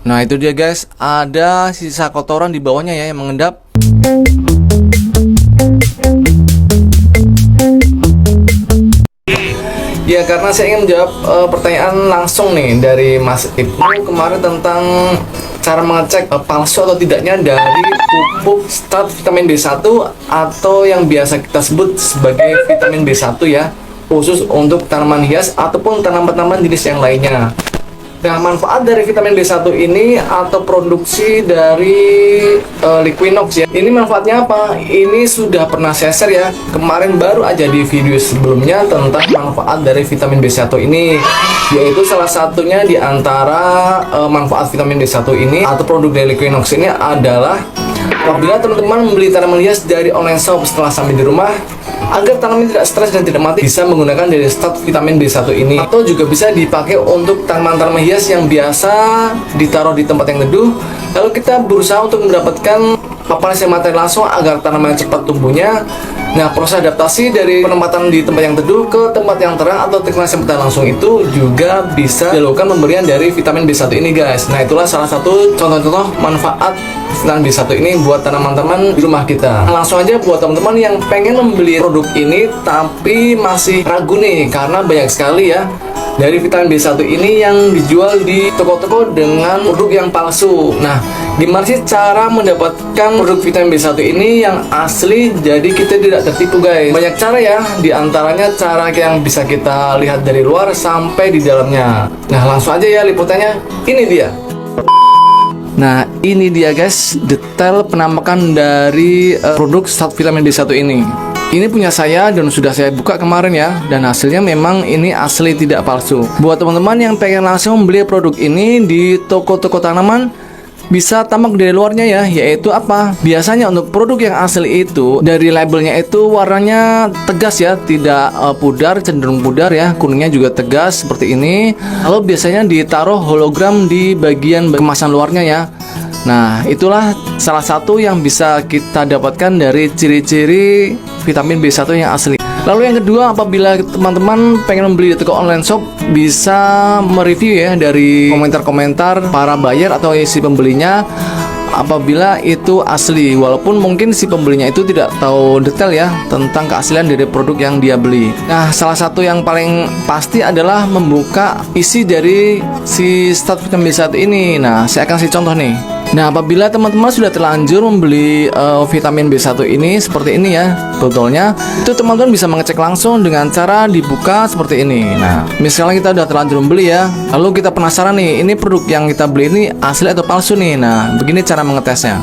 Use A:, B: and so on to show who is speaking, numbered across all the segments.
A: Nah itu dia guys, ada sisa kotoran di bawahnya ya yang mengendap. Ya karena saya ingin menjawab pertanyaan langsung nih dari Mas Ibnu kemarin tentang cara mengecek palsu atau tidaknya dari pupuk start vitamin B1 atau yang biasa kita sebut sebagai vitamin B1 ya, khusus untuk tanaman hias ataupun tanaman-tanaman jenis yang lainnya. Nah, manfaat dari vitamin B1 ini atau produksi dari Liquinox ya. Ini manfaatnya apa? Ini sudah pernah saya share ya. Kemarin baru aja di video sebelumnya tentang manfaat dari vitamin B1 ini. Yaitu salah satunya di antara manfaat vitamin B1 ini atau produk dari Liquinox ini adalah apabila teman-teman membeli tanaman hias dari online shop setelah sampai di rumah, agar tanaman tidak stres dan tidak mati, bisa menggunakan dari start vitamin B1 ini. Atau juga bisa dipakai untuk tanaman-tanaman hias yang biasa ditaruh di tempat yang teduh. Lalu kita berusaha untuk mendapatkan paparan sinar matahari langsung agar tanaman cepat tumbuhnya. Nah, proses adaptasi dari penempatan di tempat yang teduh ke tempat yang terang atau terkena sinar matahari langsung itu juga bisa dilakukan pemberian dari vitamin B1 ini guys. Nah, itulah salah satu contoh-contoh manfaat vitamin B1 ini buat tanaman-tanaman di rumah kita. Langsung aja buat teman-teman yang pengen membeli produk ini tapi masih ragu nih, karena banyak sekali ya dari vitamin B1 ini yang dijual di toko-toko dengan produk yang palsu. Nah, gimana sih cara mendapatkan produk vitamin B1 ini yang asli jadi kita tidak tertipu guys? Banyak cara ya, diantaranya cara yang bisa kita lihat dari luar sampai di dalamnya. Nah, langsung aja ya liputannya, ini dia. Nah ini dia guys, detail penampakan dari produk start vitamin B1 ini. Ini punya saya dan sudah saya buka kemarin ya, dan hasilnya memang ini asli tidak palsu. Buat teman-teman yang pengen langsung membeli produk ini di toko-toko tanaman, bisa tampak dari luarnya ya, yaitu apa? Biasanya untuk produk yang asli itu dari labelnya itu warnanya tegas ya, tidak pudar, cenderung pudar ya, kuningnya juga tegas seperti ini. Lalu biasanya ditaruh hologram di bagian kemasan luarnya ya. Nah, itulah salah satu yang bisa kita dapatkan dari ciri-ciri vitamin B1 yang asli. Lalu yang kedua, apabila teman-teman pengen membeli di toko online shop, bisa mereview ya dari komentar-komentar para buyer atau si pembelinya apabila itu asli, walaupun mungkin si pembelinya itu tidak tahu detail ya tentang keaslian dari produk yang dia beli. Nah, salah satu yang paling pasti adalah membuka isi dari si start vitamin B1 ini. Nah, saya akan kasih contoh nih. Nah, apabila teman-teman sudah terlanjur membeli vitamin B1 ini seperti ini ya botolnya, itu teman-teman bisa mengecek langsung dengan cara dibuka seperti ini. Nah, misalnya kita udah terlanjur membeli ya, lalu kita penasaran nih, ini produk yang kita beli ini asli atau palsu nih. Nah, begini cara mengetesnya.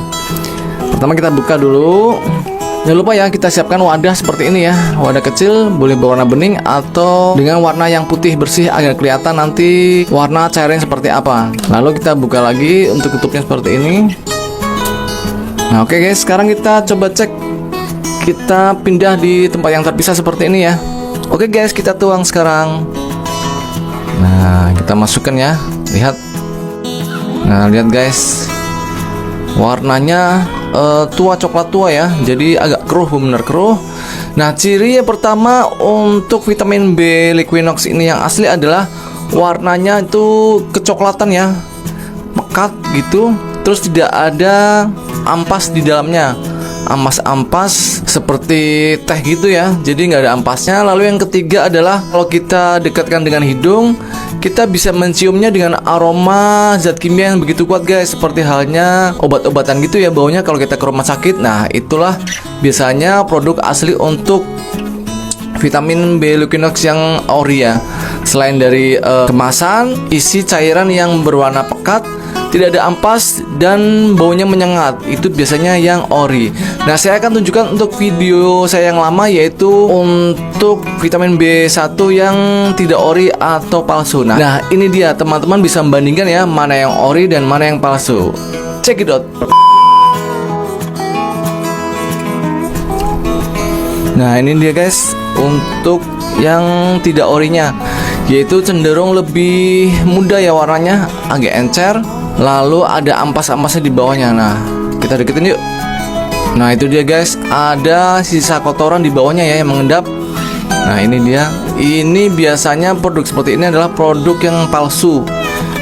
A: Pertama kita buka dulu. Jangan lupa ya, kita siapkan wadah seperti ini ya. Wadah kecil, boleh berwarna bening atau dengan warna yang putih bersih agar kelihatan nanti warna cairnya seperti apa. Lalu kita buka lagi untuk tutupnya seperti ini. Nah, oke guys, sekarang kita coba cek. Kita pindah di tempat yang terpisah seperti ini ya. Oke guys, kita tuang sekarang. Nah, kita masukkan ya. Lihat. Nah, lihat guys. Warnanya tua, coklat tua ya, jadi agak keruh, bener keruh. Nah, ciri yang pertama untuk vitamin B Liquinox ini yang asli adalah warnanya itu kecoklatan ya, pekat gitu, terus tidak ada ampas di dalamnya, ampas-ampas seperti teh gitu ya, jadi nggak ada ampasnya. Lalu yang ketiga adalah kalau kita dekatkan dengan hidung, kita bisa menciumnya dengan aroma zat kimia yang begitu kuat guys, seperti halnya obat-obatan gitu ya baunya kalau kita ke rumah sakit. Nah, itulah biasanya produk asli untuk vitamin B Liquinox yang ori ya. Selain dari kemasan, isi cairan yang berwarna pekat, tidak ada ampas dan baunya menyengat, itu biasanya yang ori. Nah, saya akan tunjukkan untuk video saya yang lama, yaitu untuk vitamin B1 yang tidak ori atau palsu. Nah, ini dia teman-teman bisa membandingkan ya, mana yang ori dan mana yang palsu. Check it out. Nah, ini dia guys untuk yang tidak orinya, yaitu cenderung lebih muda ya warnanya, agak encer. Lalu ada ampas-ampasnya di bawahnya. Nah, kita deketin yuk. Nah, itu dia guys, ada sisa kotoran di bawahnya ya yang mengendap. Nah, ini dia. Ini biasanya produk seperti ini adalah produk yang palsu.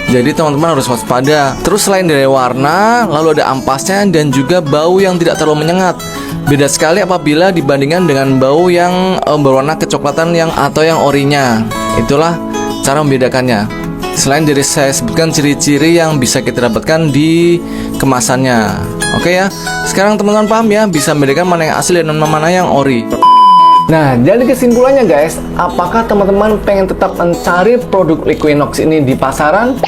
A: Jadi teman-teman harus waspada. Terus selain dari warna, lalu ada ampasnya dan juga bau yang tidak terlalu menyengat. Beda sekali apabila dibandingkan dengan bau yang berwarna kecoklatan atau yang orinya. Itulah cara membedakannya. Selain dari saya sebutkan ciri-ciri yang bisa kita dapatkan di kemasannya. Oke ya. Sekarang teman-teman paham ya, bisa membedakan mana yang asli dan mana yang ori. Nah, jadi kesimpulannya guys, apakah teman-teman pengen tetap mencari produk Liquinox ini di pasaran?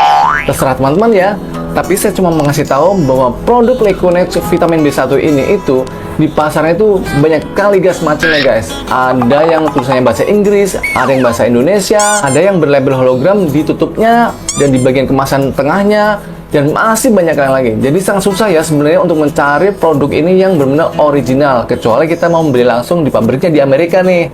A: Terserah teman-teman ya. Tapi saya cuma mengasih tahu bahwa produk Liquinox vitamin B1 ini itu di pasaran itu banyak kali guys macamnya guys. Ada yang tulisannya bahasa Inggris, ada yang bahasa Indonesia, ada yang berlabel hologram di tutupnya dan di bagian kemasan tengahnya. Dan masih banyak yang lagi. Jadi sangat susah ya sebenarnya untuk mencari produk ini yang benar-benar original, kecuali kita mau membeli langsung di pabriknya di Amerika nih.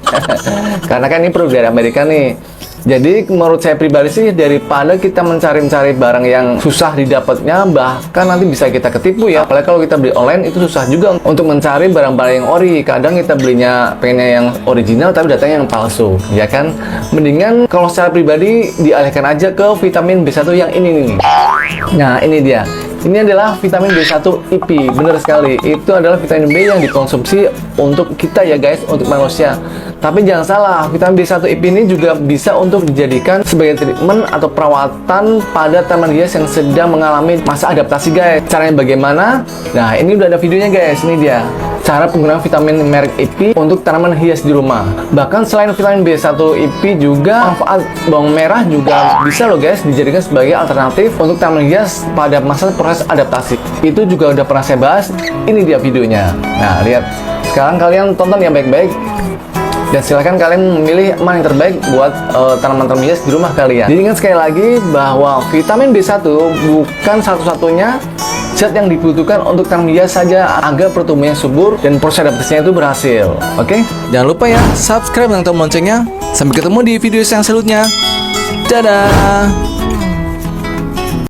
A: Karena kan ini produk dari Amerika nih. Jadi menurut saya pribadi sih, daripada kita mencari-cari barang yang susah didapatnya, bahkan nanti bisa kita ketipu ya. Apalagi kalau kita beli online itu susah juga untuk mencari barang-barang yang ori. Kadang kita belinya pengennya yang original tapi datangnya yang palsu, ya kan? Mendingan kalau secara pribadi dialihkan aja ke vitamin B1 yang ini nih. Nah, ini dia. Ini adalah vitamin B1 IP, bener sekali. Itu adalah vitamin B yang dikonsumsi untuk kita ya guys, untuk manusia. Tapi jangan salah, vitamin B1 IP ini juga bisa untuk dijadikan sebagai treatment atau perawatan pada tanaman hias yang sedang mengalami masa adaptasi guys. Caranya bagaimana? Nah, ini udah ada videonya guys, ini dia. Cara penggunaan vitamin merek IP untuk tanaman hias di rumah. Bahkan selain vitamin B1 IP juga manfaat bawang merah juga bisa loh guys dijadikan sebagai alternatif untuk tanaman hias pada masa proses adaptasi. Itu juga udah pernah saya bahas. Ini dia videonya. Nah, lihat. Sekarang kalian tonton yang baik-baik. Dan silahkan kalian memilih mana yang terbaik buat tanaman-tanaman hias di rumah kalian. Jadi ingat sekali lagi bahwa vitamin B1 bukan satu-satunya zat yang dibutuhkan untuk tanaman hias saja agar pertumbuhannya subur dan proses adaptasinya itu berhasil. Oke? Jangan lupa ya, subscribe dan tombol loncengnya. Sampai ketemu di video yang selanjutnya. Dadah!